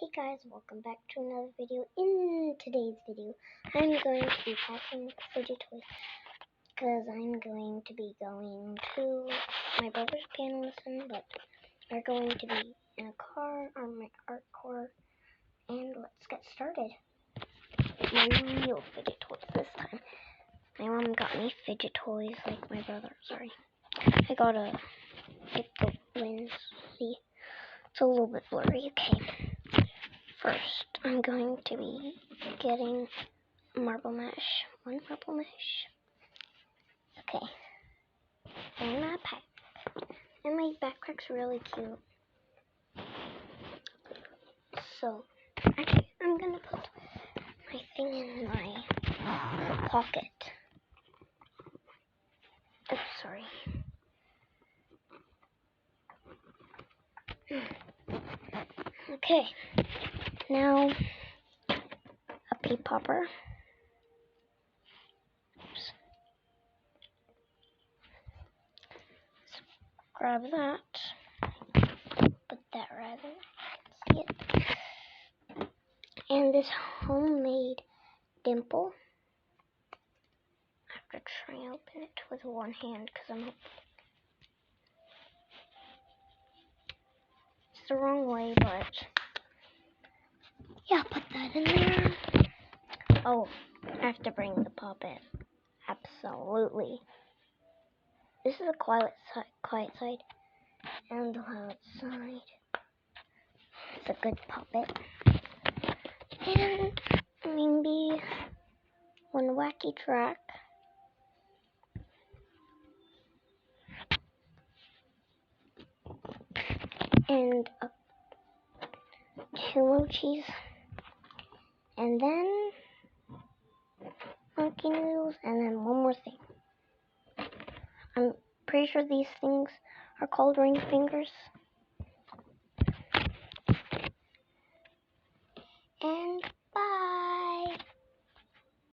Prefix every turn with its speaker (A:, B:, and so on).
A: Hey guys, welcome back to another video. In today's video, I'm going to be packing fidget toys because I'm going to be going to my brother's piano lesson, but we're going to be in a car on my art core, and let's get started. My real fidget toys this time. My mom got me fidget toys like my brother, sorry. I got a lens, see? It's a little bit blurry, okay. First, I'm going to be getting marble mesh. One marble mesh. Okay. And my pack. And my backpack's really cute. So, okay, I'm gonna put my thing in my pocket. Oh, sorry. Okay. Now, a pea popper. Oops. Grab that. Put that right there. See it. And this homemade dimple. I have to try and open it with one hand because I'm it's the wrong way, but yeah, put that in there. Oh, I have to bring the pop in. Absolutely. This is a quiet side, and the loud side. It's a good puppet. And maybe one wacky track. And two mochis. And then monkey noodles, and then one more thing. I'm pretty sure these things are called ring fingers.